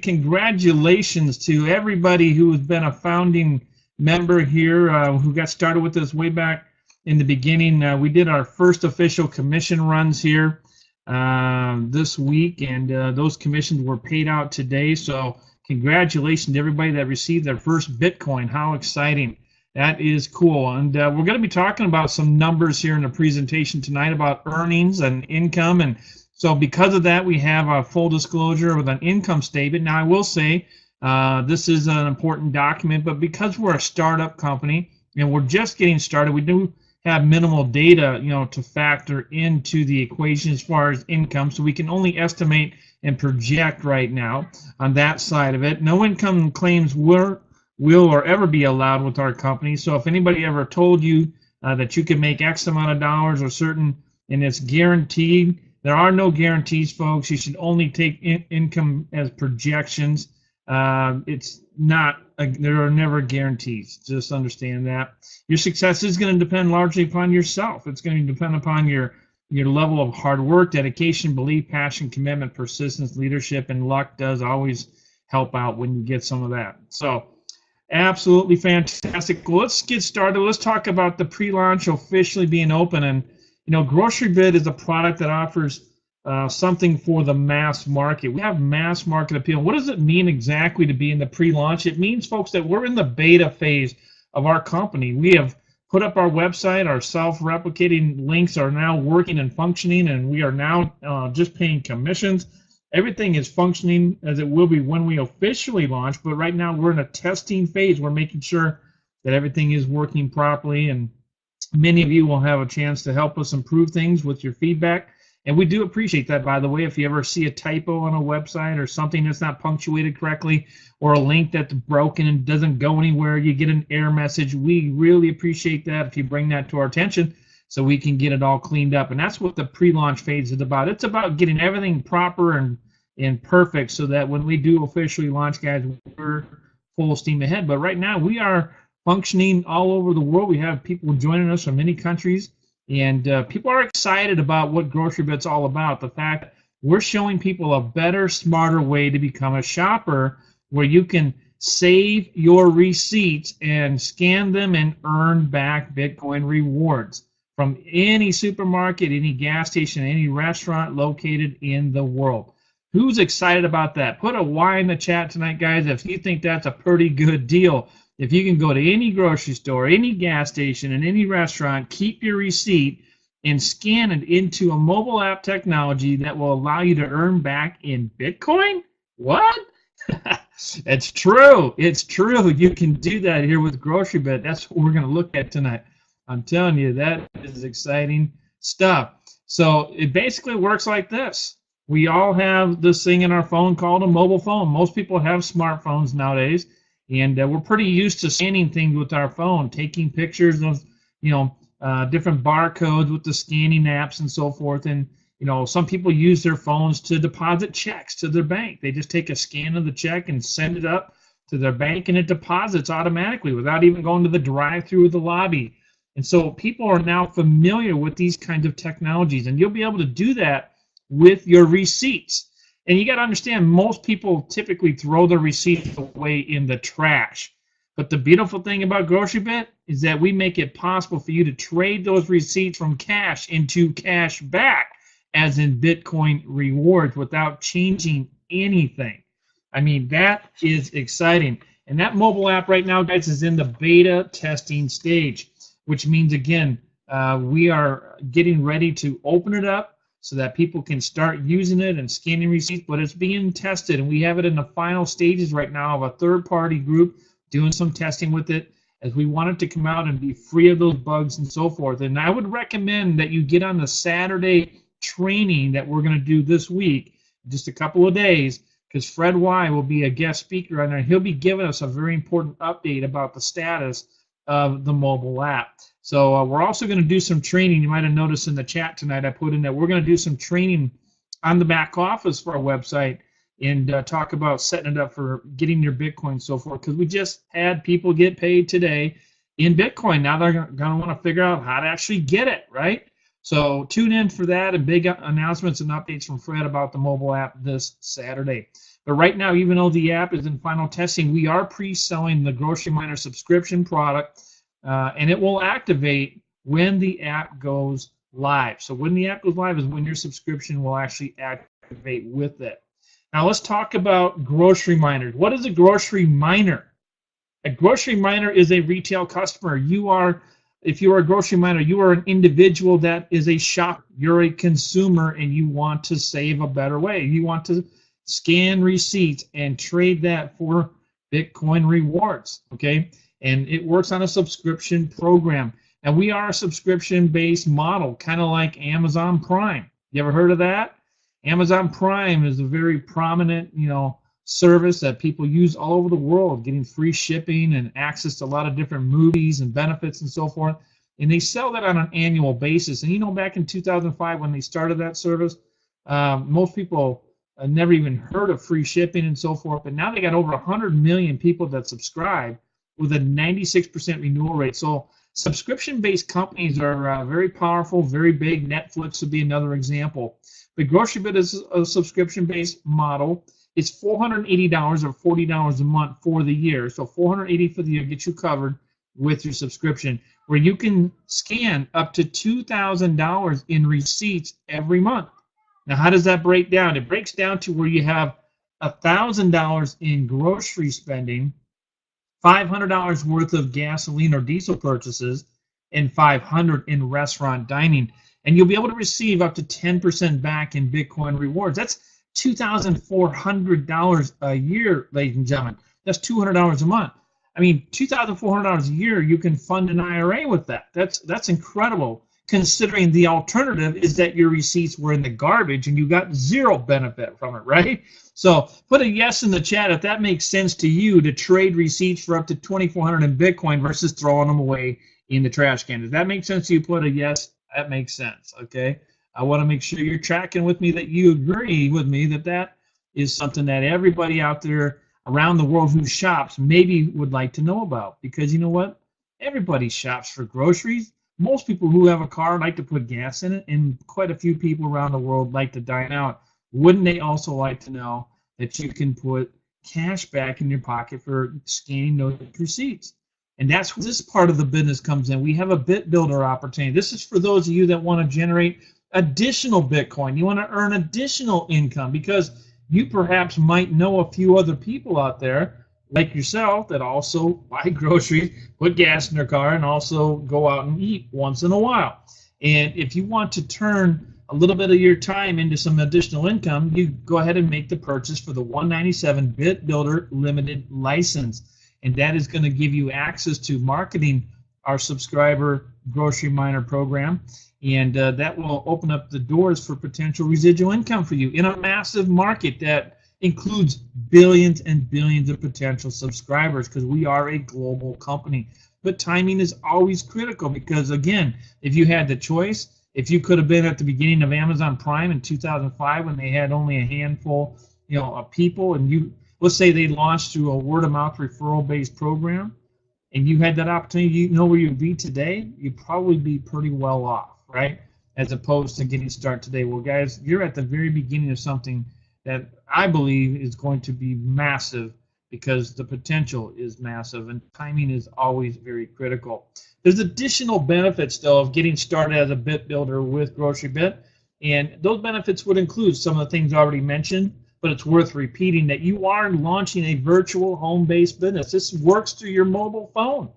congratulations to everybody who has been a founding member here, who got started with us way back in the beginning. We did our first official commission runs here this week, and those commissions were paid out today. So congratulations to everybody that received their first Bitcoin. How exciting. That is cool. And we're going to be talking about some numbers here in the presentation tonight about earnings and income. And so because of that, we have a full disclosure with an income statement. Now, I will say this is an important document, but because we're a startup company and we're just getting started, we do have minimal data, to factor into the equation as far as income. So we can only estimate and project right now on that side of it. No income claims will or ever be allowed with our company. So if anybody ever told you that you can make X amount of dollars or certain, and it's guaranteed, there are no guarantees, folks. You should only take income as projections. It's not, there are never guarantees. Just understand that. Your success is going to depend largely upon yourself. It's going to depend upon your level of hard work, dedication, belief, passion, commitment, persistence, leadership, and luck does always help out when you get some of that. So absolutely fantastic. Well, let's get started. Let's talk about the pre-launch officially being open. And GroceryBit is a product that offers something for the mass market. We have mass market appeal. What does it mean exactly to be in the pre-launch? It means, folks, that we're in the beta phase of our company. We have put up our website. Our self-replicating links are now working and functioning, and we are now just paying commissions. Everything is functioning as it will be when we officially launch, but right now we're in a testing phase. We're making sure that everything is working properly, and many of you will have a chance to help us improve things with your feedback. And we do appreciate that, by the way. If you ever see a typo on a website or something that's not punctuated correctly or a link that's broken and doesn't go anywhere, you get an error message. We really appreciate that if you bring that to our attention so we can get it all cleaned up. And that's what the pre-launch phase is about. It's about getting everything proper and perfect so that when we do officially launch, guys, we're full steam ahead. But right now we are functioning all over the world. We have people joining us from many countries. And people are excited about what GroceryBit's all about. The fact that we're showing people a better, smarter way to become a shopper where you can save your receipts and scan them and earn back Bitcoin rewards from any supermarket, any gas station, any restaurant located in the world. Who's excited about that? Put a Y in the chat tonight, guys, if you think that's a pretty good deal. If you can go to any grocery store, any gas station, and any restaurant, keep your receipt and scan it into a mobile app technology that will allow you to earn back in Bitcoin? What? It's true. It's true. You can do that here with GroceryBit. That's what we're going to look at tonight. I'm telling you, that is exciting stuff. So it basically works like this. We all have this thing in our phone called a mobile phone. Most people have smartphones nowadays. And we're pretty used to scanning things with our phone, taking pictures of, different barcodes with the scanning apps and so forth. And, some people use their phones to deposit checks to their bank. They just take a scan of the check and send it up to their bank, and it deposits automatically without even going to the drive-through of the lobby. And so people are now familiar with these kinds of technologies, and you'll be able to do that with your receipts. And you got to understand, most people typically throw their receipts away in the trash. But the beautiful thing about GroceryBit is that we make it possible for you to trade those receipts from cash into cash back, as in Bitcoin rewards, without changing anything. I mean, that is exciting. And that mobile app right now, guys, is in the beta testing stage, which means, again, we are getting ready to open it up so that people can start using it and scanning receipts, but it's being tested, and we have it in the final stages right now of a third-party group doing some testing with it, as we want it to come out and be free of those bugs and so forth. And I would recommend that you get on the Saturday training that we're going to do this week, just a couple of days, because Fred Y will be a guest speaker on there. He'll be giving us a very important update about the status of the mobile app. So we're also going to do some training. You might have noticed in the chat tonight I put in that we're going to do some training on the back office for our website and talk about setting it up for getting your Bitcoin and so forth, because we just had people get paid today in Bitcoin. Now they're going to want to figure out how to actually get it, right? So tune in for that, and big announcements and updates from Fred about the mobile app this Saturday. But right now, even though the app is in final testing, we are pre-selling the Grocery Miner subscription product, and it will activate when the app goes live. So when the app goes live is when your subscription will actually activate with it. Now let's talk about grocery miners. What is a grocery miner? A grocery miner is a retail customer. If you are a grocery miner, you are an individual that is a shopper. You're a consumer and you want to save a better way. You want to scan receipts and trade that for Bitcoin rewards, okay? And it works on a subscription program. And we are a subscription-based model, kind of like Amazon Prime. You ever heard of that? Amazon Prime is a very prominent, service that people use all over the world, getting free shipping and access to a lot of different movies and benefits and so forth. And they sell that on an annual basis. And back in 2005 when they started that service, most people never even heard of free shipping and so forth. But now they got over 100 million people that subscribe with a 96% renewal rate. So subscription-based companies are very powerful, very big. Netflix would be another example. But GroceryBit is a subscription-based model. It's $480 or $40 a month for the year. So $480 for the year gets you covered with your subscription, where you can scan up to $2,000 in receipts every month. Now, how does that break down? It breaks down to where you have $1,000 in grocery spending, $500 worth of gasoline or diesel purchases, and $500 in restaurant dining. And you'll be able to receive up to 10% back in Bitcoin rewards. That's $2,400 a year, ladies and gentlemen. That's $200 a month. I mean, $2,400 a year, you can fund an IRA with that. That's incredible, considering the alternative is that your receipts were in the garbage and you got zero benefit from it, right? So put a yes in the chat if that makes sense to you to trade receipts for up to $2,400 in Bitcoin versus throwing them away in the trash can. Does that make sense to you? Put a yes. That makes sense, okay? I want to make sure you're tracking with me, that you agree with me that is something that everybody out there around the world who shops maybe would like to know about. Because you know what? Everybody shops for groceries. Most people who have a car like to put gas in it, and quite a few people around the world like to dine out. Wouldn't they also like to know that you can put cash back in your pocket for scanning those receipts? And that's where this part of the business comes in. We have a bit builder opportunity. This is for those of you that want to generate additional Bitcoin. You want to earn additional income because you perhaps might know a few other people out there like yourself that also buy groceries, put gas in their car, and also go out and eat once in a while. And if you want to turn a little bit of your time into some additional income, you go ahead and make the purchase for the 197 Bit Builder Limited License. And that is going to give you access to marketing our subscriber grocery miner program. And that will open up the doors for potential residual income for you in a massive market that includes billions and billions of potential subscribers, because we are a global company. But timing is always critical because, again, if you had the choice, if you could have been at the beginning of Amazon Prime in 2005 when they had only a handful of people, and let's say they launched through a word-of-mouth referral-based program, and you had that opportunity, you know where you'd be today, you'd probably be pretty well off, right? As opposed to getting started today. Well, guys, you're at the very beginning of something that I believe is going to be massive because the potential is massive and timing is always very critical. There's additional benefits, though, of getting started as a bit builder with GroceryBit, and those benefits would include some of the things already mentioned, but it's worth repeating that you are launching a virtual home-based business. This works through your mobile phone.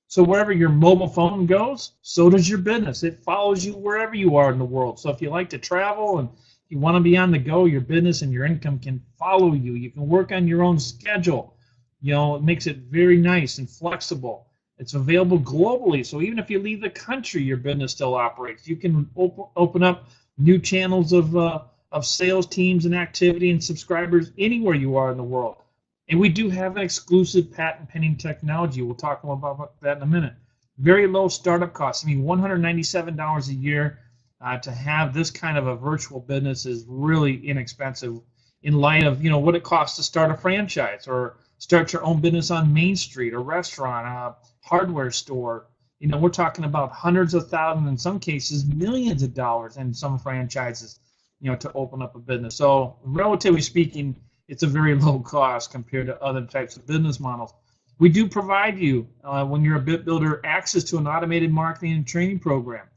So wherever your mobile phone goes, so does your business. It follows you wherever you are in the world. So if you like to travel and you want to be on the go, your business and your income can follow you. You can work on your own schedule. It makes it very nice and flexible. It's available globally. So even if you leave the country, your business still operates. You can open up new channels of sales teams and activity and subscribers anywhere you are in the world. And we do have an exclusive patent pending technology. We'll talk more about that in a minute. Very low startup costs. I mean, $197 a year to have this kind of a virtual business is really inexpensive in light of what it costs to start a franchise or start your own business on Main Street, a restaurant, a hardware store. We're talking about hundreds of thousands, in some cases millions of dollars in some franchises, to open up a business. So relatively speaking, it's a very low cost compared to other types of business models. We do provide you, when you're a bit builder, access to an automated marketing and training program.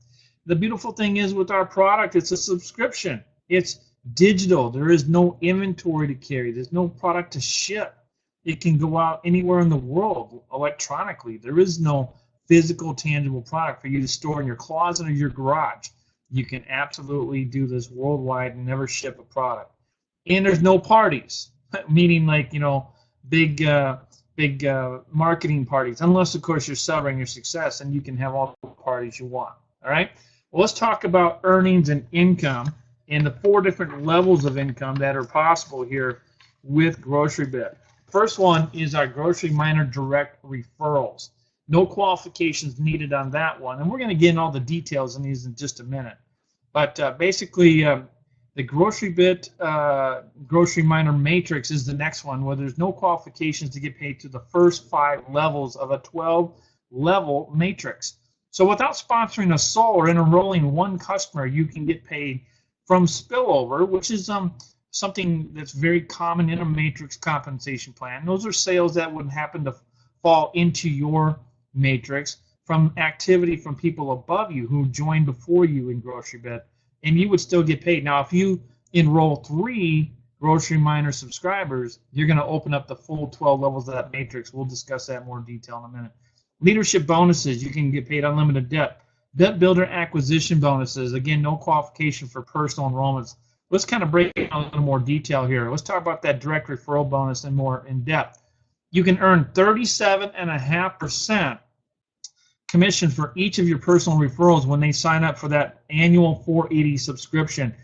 The beautiful thing is with our product, it's a subscription. It's digital. There is no inventory to carry. There's no product to ship. It can go out anywhere in the world electronically. There is no physical, tangible product for you to store in your closet or your garage. You can absolutely do this worldwide and never ship a product. And there's no parties, meaning like, you know, big marketing parties, unless, of course, you're celebrating your success, and you can have all the parties you want. All right? Well, let's talk about earnings and income and the 4 different levels of income that are possible here with GroceryBit. First one is our Grocery Miner direct referrals. No qualifications needed on that one, and we're going to get in all the details on these in just a minute. But basically, the GroceryBit Grocery Miner Matrix is the next one, where there's no qualifications to get paid to the first 5 levels of a 12-level matrix. So without sponsoring a soul or enrolling one customer, you can get paid from spillover, which is something that's very common in a matrix compensation plan. Those are sales that would happen to fall into your matrix from activity from people above you who joined before you in GroceryBit, and you would still get paid. Now, if you enroll 3 Grocery Miner subscribers, you're going to open up the full 12 levels of that matrix. We'll discuss that in more detail in a minute. Leadership bonuses, you can get paid unlimited debt. Debt builder acquisition bonuses, again, no qualification for personal enrollments. Let's kind of break it down in a little more detail here. Let's talk about that direct referral bonus in more in depth. You can earn 37.5% commission for each of your personal referrals when they sign up for that annual $480 subscription.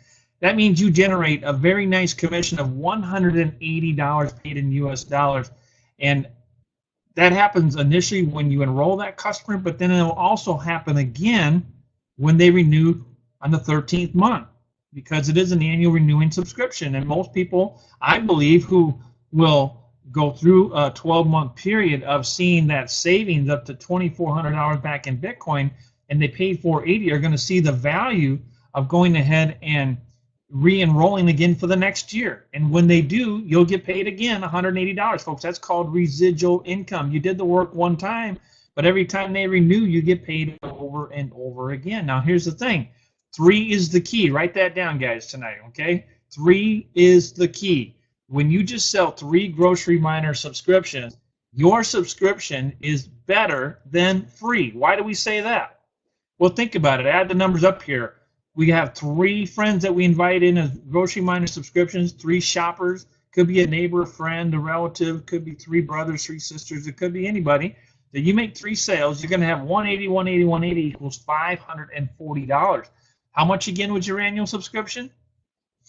That means you generate a very nice commission of $180 paid in US dollars. And that happens initially when you enroll that customer, but then it'll also happen again when they renew on the 13th month, because it is an annual renewing subscription. And most people, I believe, who will go through a 12-month period of seeing that savings up to $2,400 back in Bitcoin, and they paid $480, are going to see the value of going ahead and re-enrolling again for the next year. And when they do, you'll get paid again $180, folks. That's called residual income. You did the work one time, but every time they renew, you get paid over and over again. Now, here's the thing. 3 is the key. Write that down, guys, tonight, okay? 3 is the key. When you just sell 3 Grocery Miner subscriptions, your subscription is better than free. Why do we say that? Well, think about it. Add the numbers up here. We have 3 friends that we invite in as Grocery Miner subscriptions, 3 shoppers. Could be a neighbor, a friend, a relative. Could be 3 brothers, 3 sisters. It could be anybody. That you make 3 sales, you're going to have 180, 180, 180 equals $540. How much again was your annual subscription?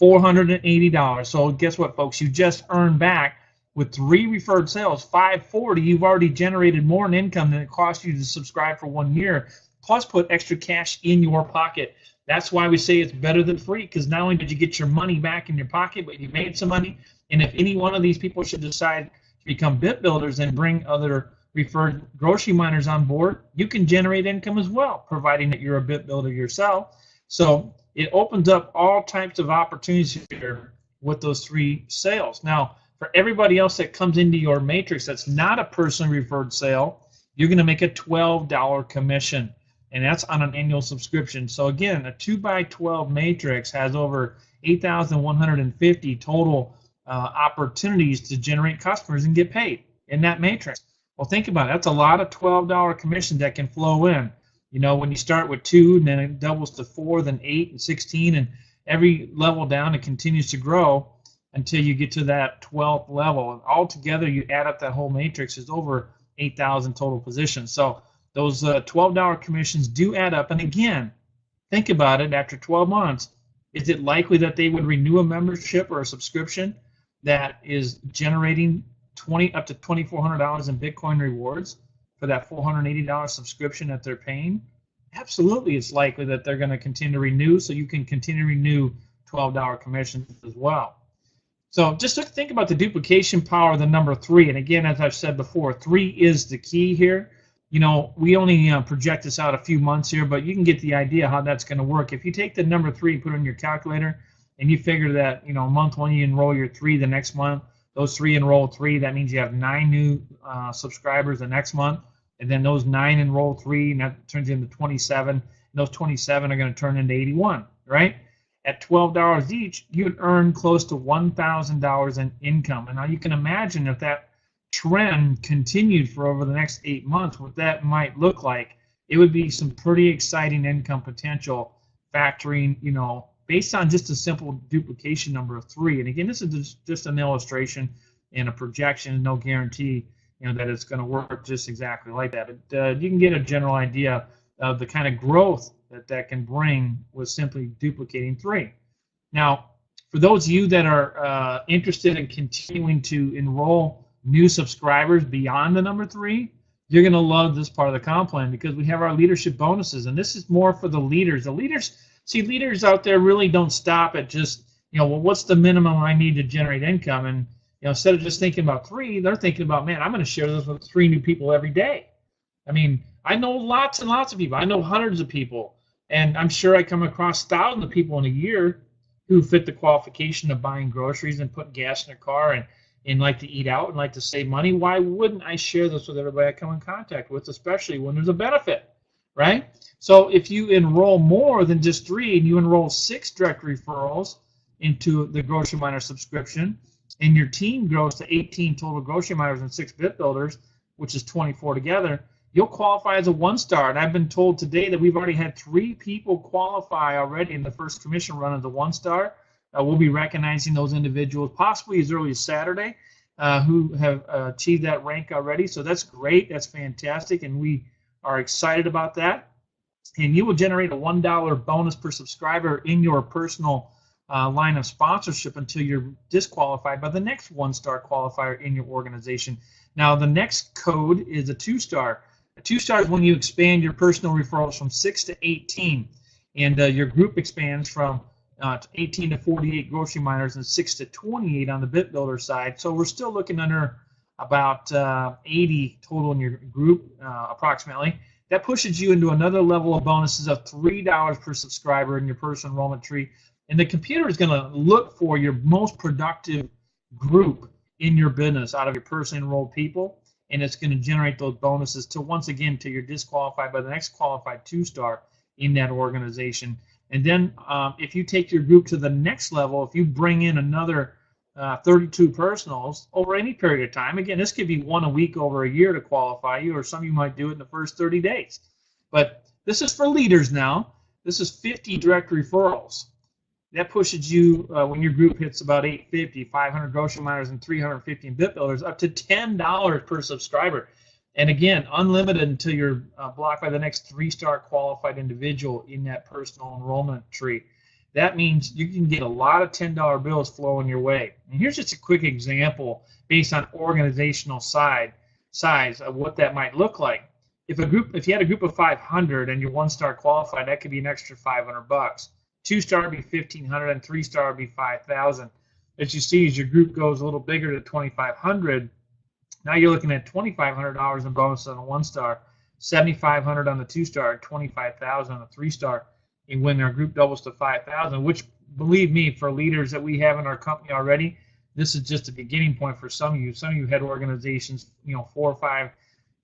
$480. So guess what, folks? You just earned back with 3 referred sales, $540. You've already generated more in income than it cost you to subscribe for 1 year, plus put extra cash in your pocket. That's why we say it's better than free, because not only did you get your money back in your pocket, but you made some money. And if any one of these people should decide to become bit builders and bring other referred grocery miners on board, you can generate income as well, providing that you're a bit builder yourself. So it opens up all types of opportunities here with those 3 sales. Now, for everybody else that comes into your matrix that's not a personally referred sale, you're going to make a $12 commission, and that's on an annual subscription. So again, a 2x12 matrix has over 8,150 total opportunities to generate customers and get paid in that matrix. Well, think about it. That's a lot of $12 commissions that can flow in. You know, when you start with 2, and then it doubles to 4, then 8 and 16, and every level down it continues to grow until you get to that 12th level. And altogether, you add up that whole matrix, is over 8,000 total positions. So those $12 commissions do add up. And again, think about it. After 12 months, is it likely that they would renew a membership or a subscription that is generating up to $2,400 in Bitcoin rewards for that $480 subscription that they're paying? Absolutely, it's likely that they're going to continue to renew, so you can continue to renew $12 commissions as well. So just think about the duplication power of the number 3. And again, as I've said before, 3 is the key here. You know, we only project this out a few months here, but you can get the idea how that's going to work. If you take the number 3 and put it in your calculator, and you figure that, month one you enroll your 3, the next month those 3 enroll 3. That means you have 9 new subscribers the next month, and then those 9 enroll 3, and that turns into 27. And those 27 are going to turn into 81, right? At $12 each, you'd earn close to $1,000 in income. And now you can imagine if that trend continued for over the next 8 months, what that might look like. It would be some pretty exciting income potential, factoring, based on just a simple duplication number of 3. And again, this is just an illustration and a projection, no guarantee, that it's going to work just exactly like that. But you can get a general idea of the kind of growth that can bring with simply duplicating 3. Now, for those of you that are interested in continuing to enroll new subscribers beyond the number 3, you're going to love this part of the comp plan, because we have our leadership bonuses, and this is more for the leaders. The leaders, leaders out there really don't stop at just, well, what's the minimum I need to generate income? And instead of just thinking about 3, they're thinking about, man, I'm going to share this with 3 new people every day. I mean, I know lots and lots of people. I know hundreds of people, and I'm sure I come across thousands of people in a year who fit the qualification of buying groceries and putting gas in their car and like to eat out and like to save money. Why wouldn't I share this with everybody I come in contact with, especially when there's a benefit, right? So if you enroll more than just 3 and you enroll 6 direct referrals into the Grocery Miner subscription, and your team grows to 18 total Grocery Miners and 6 Bit Builders, which is 24 together, you'll qualify as a 1-star. And I've been told today that we've already had 3 people qualify already in the first commission run as a 1-star. We'll be recognizing those individuals possibly as early as Saturday who have achieved that rank already. So that's great. That's fantastic, and we are excited about that. And you will generate a $1 bonus per subscriber in your personal line of sponsorship until you're disqualified by the next 1-star qualifier in your organization. Now, the next code is a 2-star. A 2-star is when you expand your personal referrals from 6 to 18, and your group expands from 18 to 48 Grocery Miners and 6 to 28 on the Bit Builder side. So we're still looking under about 80 total in your group, approximately. That pushes you into another level of bonuses of $3 per subscriber in your personal enrollment tree. And the computer is going to look for your most productive group in your business out of your personally enrolled people, and it's going to generate those bonuses to, once again, till you're disqualified by the next qualified 2-star in that organization. And then if you take your group to the next level, if you bring in another 32 personals over any period of time, again, this could be 1 a week over a year to qualify you, or some of you might do it in the first 30 days. But this is for leaders now. This is 50 direct referrals. That pushes you, when your group hits about 850, 500 Grocery Miners and 350 Bit Builders, up to $10 per subscriber. And again, unlimited until you're blocked by the next 3-star qualified individual in that personal enrollment tree. That means you can get a lot of $10 bills flowing your way. And here's just a quick example based on organizational size of what that might look like. If you had a group of 500 and you're 1-star qualified, that could be an extra $500. 2-star would be $1,500, and 3-star would be $5,000. As you see, as your group goes a little bigger to 2,500, now you're looking at $2,500 in bonus on a 1-star, $7,500 on the 2-star, $25,000 on the 3-star. And when our group doubles to 5,000, which, believe me, for leaders that we have in our company already, this is just a beginning point for some of you. Some of you had organizations, 4, 5,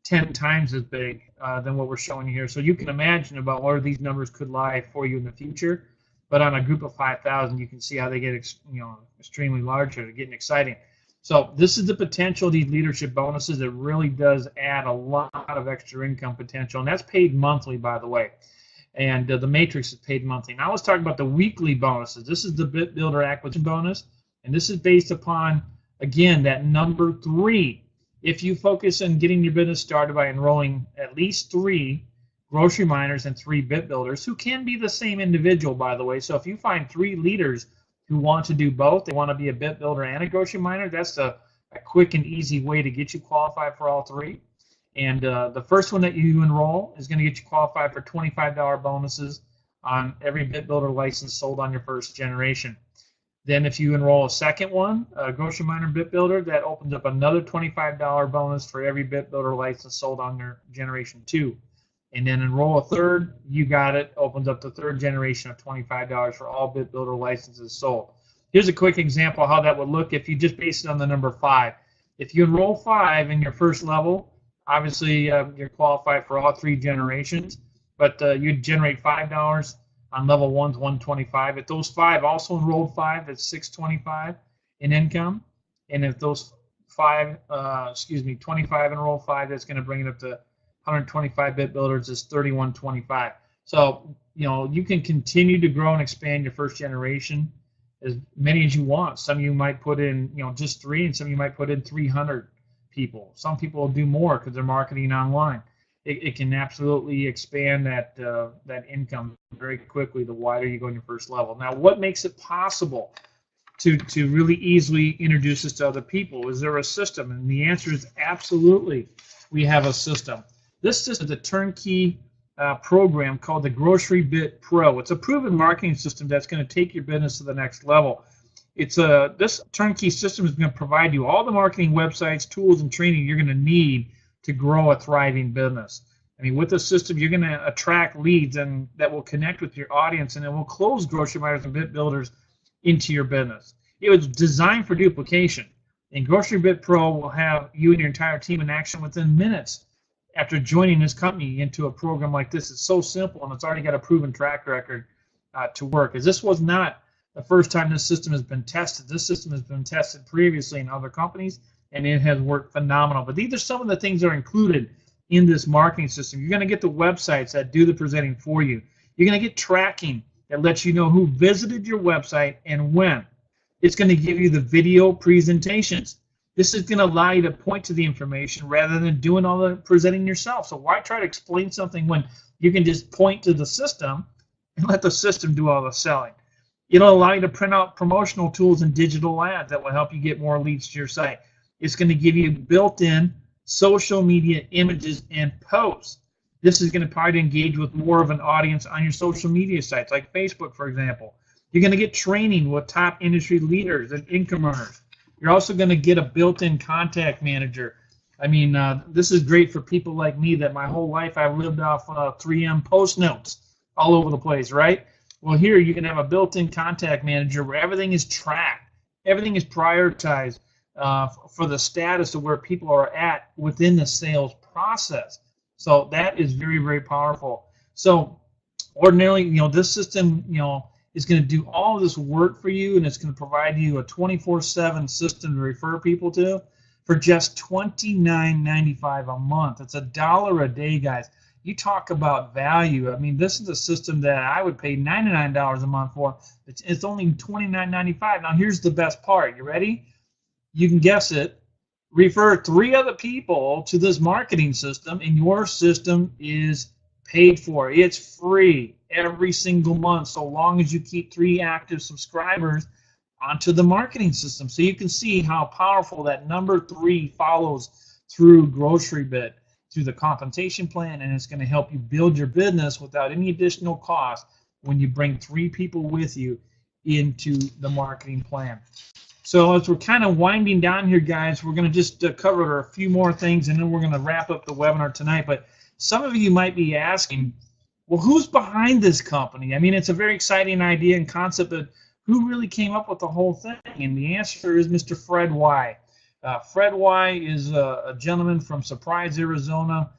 10 times as big than what we're showing you here. So you can imagine about where these numbers could lie for you in the future. But on a group of 5,000, you can see how they get extremely large. They're getting exciting. So this is the potential of these leadership bonuses. It really does add a lot of extra income potential, and that's paid monthly, by the way. And the matrix is paid monthly. Now let's talk about the weekly bonuses. This is the Bit Builder acquisition bonus, and this is based upon, again, that number 3. If you focus on getting your business started by enrolling at least 3 Grocery Miners and 3 Bit Builders, who can be the same individual, by the way. So if you find 3 leaders who want to do both, they want to be a Bit Builder and a Grocery Miner, that's a quick and easy way to get you qualified for all 3. And the first one that you enroll is going to get you qualified for $25 bonuses on every Bit Builder license sold on your first generation. Then if you enroll a second one, a Grocery Miner Bit Builder, that opens up another $25 bonus for every Bit Builder license sold on their generation 2. and then enroll a third, you got it. Opens up the third generation of $25 for all BitBuilder licenses sold. Here's a quick example of how that would look if you just base it on the number 5. If you enroll 5 in your first level, obviously you're qualified for all 3 generations, but you'd generate $5 on level 1's $125. If those 5 also enrolled 5, that's $625 in income. And if those 25 enroll 5, that's going to bring it up to 125 BitBuilders is $31.25. So, you can continue to grow and expand your first generation as many as you want. Some of you might put in, just 3, and some of you might put in 300 people. Some people will do more because they're marketing online. It can absolutely expand that income very quickly the wider you go in your first level. Now, what makes it possible to really easily introduce this to other people? Is there a system? And the answer is absolutely. We have a system. This system is a turnkey program called the GroceryBit Pro. It's a proven marketing system that's going to take your business to the next level. This turnkey system is going to provide you all the marketing websites, tools, and training you're going to need to grow a thriving business. I mean, with the system, you're going to attract leads and that will connect with your audience, and it will close grocery buyers and bit builders into your business. It was designed for duplication, and GroceryBit Pro will have you and your entire team in action within minutes after joining this company into a program like this. It's so simple, and it's already got a proven track record to work. As this was not the first time this system has been tested. This system has been tested previously in other companies, and it has worked phenomenal. But these are some of the things that are included in this marketing system. You're going to get the websites that do the presenting for you. You're going to get tracking that lets you know who visited your website and when. It's going to give you the video presentations. This is going to allow you to point to the information rather than doing all the presenting yourself. So why try to explain something when you can just point to the system and let the system do all the selling? It'll allow you to print out promotional tools and digital ads that will help you get more leads to your site. It's going to give you built-in social media images and posts. This is going to probably engage with more of an audience on your social media sites, like Facebook, for example. You're going to get training with top industry leaders and income earners. You're also going to get a built-in contact manager. I mean, this is great for people like me that my whole life I've lived off 3M Post notes all over the place, right? Well, here you can have a built-in contact manager where everything is tracked. Everything is prioritized for the status of where people are at within the sales process. So that is very, very powerful. So ordinarily, this system, is going to do all of this work for you, and it's going to provide you a 24/7 system to refer people to for just $29.95 a month. It's $1 a day, guys. You talk about value. I mean, this is a system that I would pay $99 a month for. It's only $29.95. Now, here's the best part. You ready? You can guess it. Refer 3 other people to this marketing system, and your system is paid for. It's free every single month, so long as you keep 3 active subscribers onto the marketing system. So you can see how powerful that number 3 follows through GroceryBit, through the compensation plan, and it's going to help you build your business without any additional cost when you bring 3 people with you into the marketing plan. So as we're kind of winding down here, guys, we're going to just cover a few more things, and then we're going to wrap up the webinar tonight. But some of you might be asking, well, who's behind this company? I mean, it's a very exciting idea and concept, but who really came up with the whole thing? And the answer is Mr. Fred Y. Fred Y is a gentleman from Surprise, Arizona,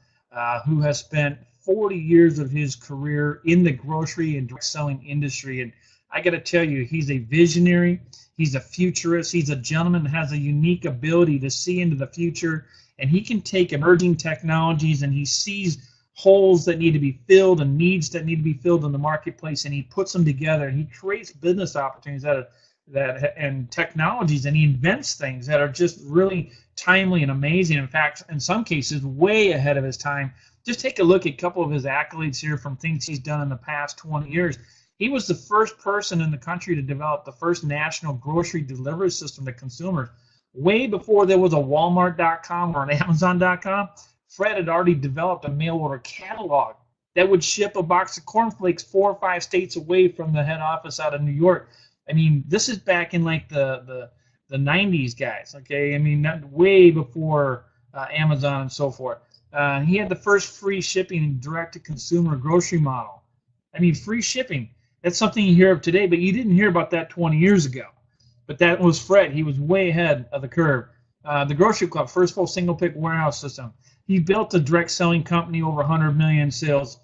who has spent 40 years of his career in the grocery and direct selling industry. And I got to tell you, he's a visionary. He's a futurist. He's a gentleman that has a unique ability to see into the future. And he can take emerging technologies and he sees holes that need to be filled and needs that need to be filled in the marketplace, and he puts them together and he creates business opportunities and technologies, and he invents things that are just really timely and amazing. In fact, in some cases, way ahead of his time. Just take a look at a couple of his accolades here from things he's done in the past 20 years. He was the first person in the country to develop the first national grocery delivery system to consumers. Way before there was a Walmart.com or an Amazon.com, Fred had already developed a mail order catalog that would ship a box of cornflakes 4 or 5 states away from the head office out of New York. I mean, this is back in like the 90s, guys. Okay, I mean, way before Amazon and so forth. He had the first free shipping direct-to-consumer grocery model. I mean, free shipping. That's something you hear of today, but you didn't hear about that 20 years ago. But that was Fred. He was way ahead of the curve. The Grocery Club, first full single-pick warehouse system. He built a direct selling company over 100 million sales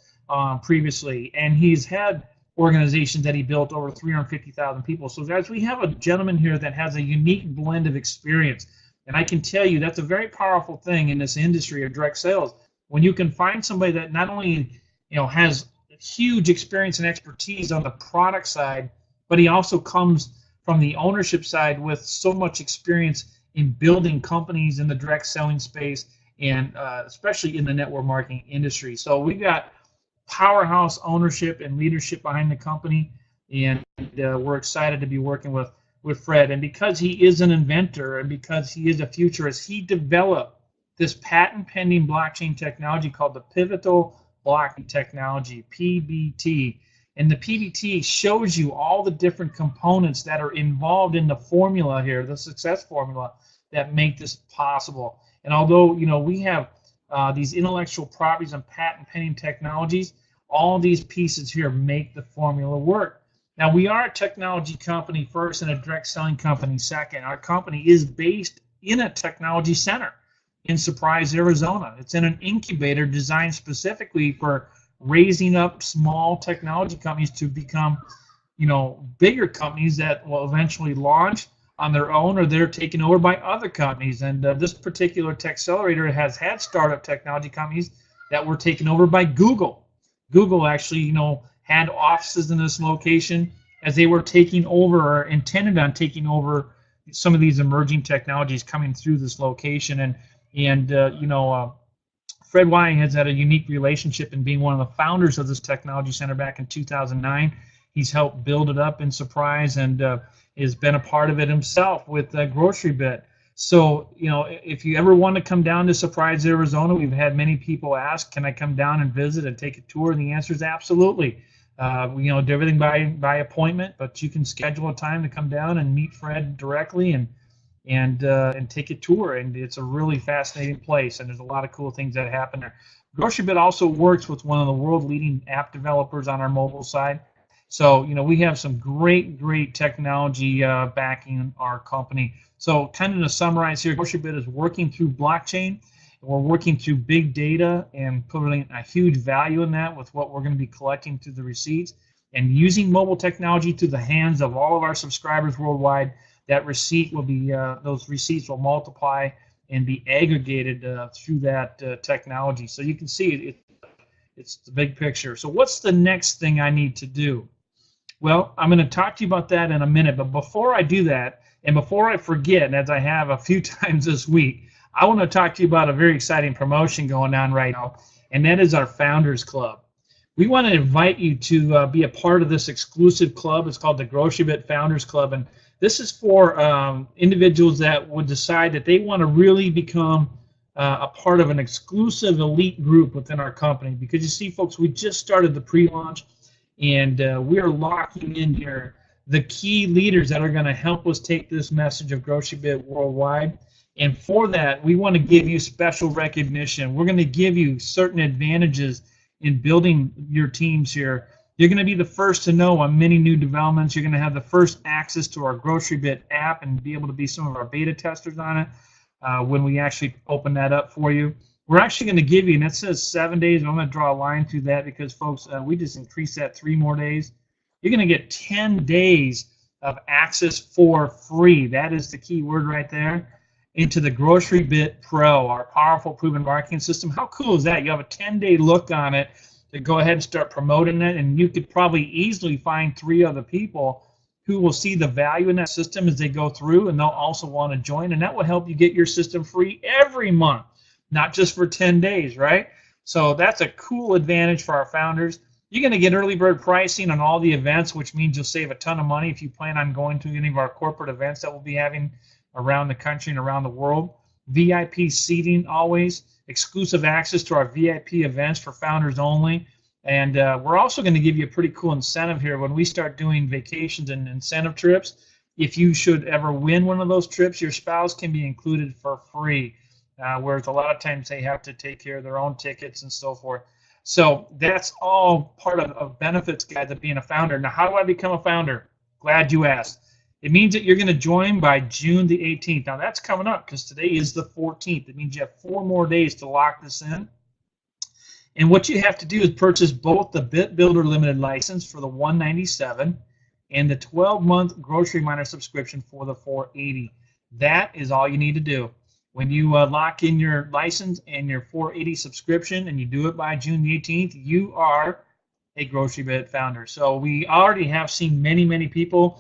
previously, and he's had organizations that he built over 350,000 people. So guys, we have a gentleman here that has a unique blend of experience. And I can tell you that's a very powerful thing in this industry of direct sales. When you can find somebody that not only has huge experience and expertise on the product side, but he also comes from the ownership side with so much experience in building companies in the direct selling space, and especially in the network marketing industry. So we've got powerhouse ownership and leadership behind the company, and we're excited to be working with Fred. And because he is an inventor and because he is a futurist, he developed this patent-pending blockchain technology called the Pivotal Blockchain Technology, PBT. And the PBT shows you all the different components that are involved in the formula here, the success formula that make this possible. And although we have these intellectual properties and patent-pending technologies, all these pieces here make the formula work. Now, we are a technology company first and a direct selling company second. Our company is based in a technology center in Surprise, Arizona. It's in an incubator designed specifically for raising up small technology companies to become, bigger companies that will eventually launch on their own, or they're taken over by other companies. And this particular tech accelerator has had startup technology companies that were taken over by Google. Google actually, had offices in this location as they were taking over or intended on taking over some of these emerging technologies coming through this location. And Fred Wang has had a unique relationship in being one of the founders of this technology center back in 2009. He's helped build it up in Surprise and has been a part of it himself with GroceryBit. So, if you ever want to come down to Surprise, Arizona, we've had many people ask, can I come down and visit and take a tour? And the answer is absolutely. We do everything by appointment, but you can schedule a time to come down and meet Fred directly and take a tour. And it's a really fascinating place, and there's a lot of cool things that happen there. GroceryBit also works with one of the world-leading app developers on our mobile side. So, we have some great technology backing our company. So, kind of to summarize here, GroceryBit is working through blockchain. We're working through big data and putting a huge value in that with what we're going to be collecting through the receipts, and using mobile technology to the hands of all of our subscribers worldwide. That receipt will be, those receipts will multiply and be aggregated through that technology. So you can see it's the big picture. So what's the next thing I need to do? Well, I'm going to talk to you about that in a minute, but before I do that, and before I forget, as I have a few times this week, I want to talk to you about a very exciting promotion going on right now, and that is our Founders Club. We want to invite you to be a part of this exclusive club. It's called the GroceryBit Founders Club, and this is for individuals that would decide that they want to really become a part of an exclusive elite group within our company. Because you see, folks, we just started the pre-launch, and we are locking in here the key leaders that are going to help us take this message of GroceryBit worldwide. And for that, we want to give you special recognition. We're going to give you certain advantages in building your teams here. You're going to be the first to know on many new developments. You're going to have the first access to our GroceryBit app and be able to be some of our beta testers on it when we actually open that up for you. We're actually going to give you, and it says 7 days, and I'm going to draw a line through that because, folks, we just increased that 3 more days. You're going to get 10 days of access for free. That is the key word right there. Into the GroceryBit Pro, our powerful proven marketing system. How cool is that? You have a 10-day look on it to go ahead and start promoting it, and you could probably easily find 3 other people who will see the value in that system as they go through, and they'll also want to join, and that will help you get your system free every month, not just for 10 days, right? So that's a cool advantage for our founders. You're going to get early bird pricing on all the events, which means you'll save a ton of money if you plan on going to any of our corporate events that we'll be having around the country and around the world. VIP seating always, exclusive access to our VIP events for founders only. And we're also going to give you a pretty cool incentive here when we start doing vacations and incentive trips. If you should ever win one of those trips, your spouse can be included for free. whereas a lot of times they have to take care of their own tickets and so forth. So that's all part of benefits, guys, of being a founder. Now, how do I become a founder? Glad you asked. It means that you're going to join by June the 18th. Now, that's coming up because today is the 14th. It means you have 4 more days to lock this in. And what you have to do is purchase both the Bit Builder Limited license for the $197 and the 12-month Grocery Miner subscription for the $480. That is all you need to do. When you lock in your license and your $480 subscription and you do it by June the 18th, you are a GroceryBit founder. So we already have seen many people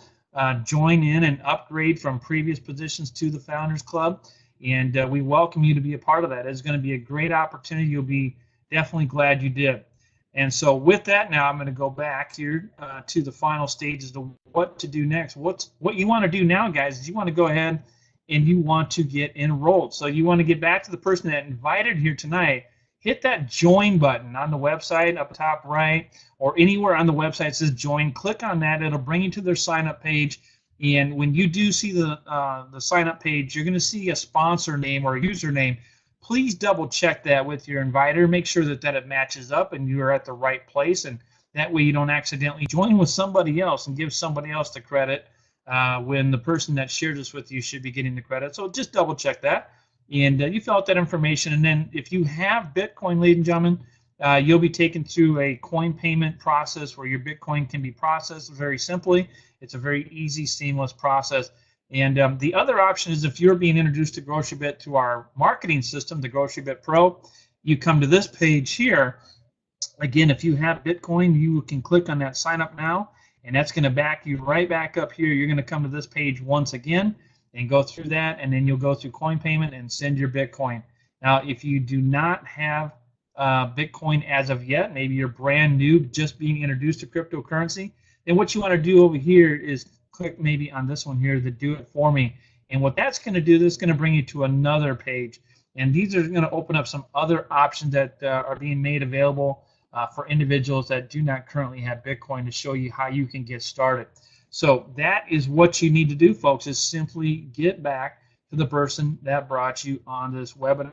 join in and upgrade from previous positions to the Founders Club, and we welcome you to be a part of that. It's going to be a great opportunity. You'll be definitely glad you did. And so with that, now I'm going to go back here to the final stages of what to do next. What you want to do now, guys, is you want to go ahead and you want to get enrolled. So you want to get back to the person that invited here tonight. Hit that join button on the website up top right, or anywhere on the website that says join. Click on that. It'll bring you to their sign up page. And when you do see the sign up page, you're going to see a sponsor name or a username. Please double check that with your inviter. Make sure that it matches up and you're at the right place, and that way you don't accidentally join with somebody else and give somebody else the credit when the person that shared this with you should be getting the credit. So just double check that, and you fill out that information. And then if you have Bitcoin, ladies and gentlemen, you'll be taken through a coin payment process where your Bitcoin can be processed very simply. It's a very easy, seamless process. And the other option is if you're being introduced to GroceryBit through our marketing system, the GroceryBit Pro, you come to this page here. Again, if you have Bitcoin, you can click on that sign up now, and that's going to back you right back up here. You're going to come to this page once again and go through that, and then you'll go through coin payment and send your Bitcoin. Now, if you do not have Bitcoin as of yet, maybe you're brand new, just being introduced to cryptocurrency, then what you want to do over here is click maybe on this one here, the do it for me. And what that's going to do, this is going to bring you to another page. And these are going to open up some other options that are being made available for individuals that do not currently have Bitcoin to show you how you can get started. So that is what you need to do, folks, is simply get back to the person that brought you on this webinar.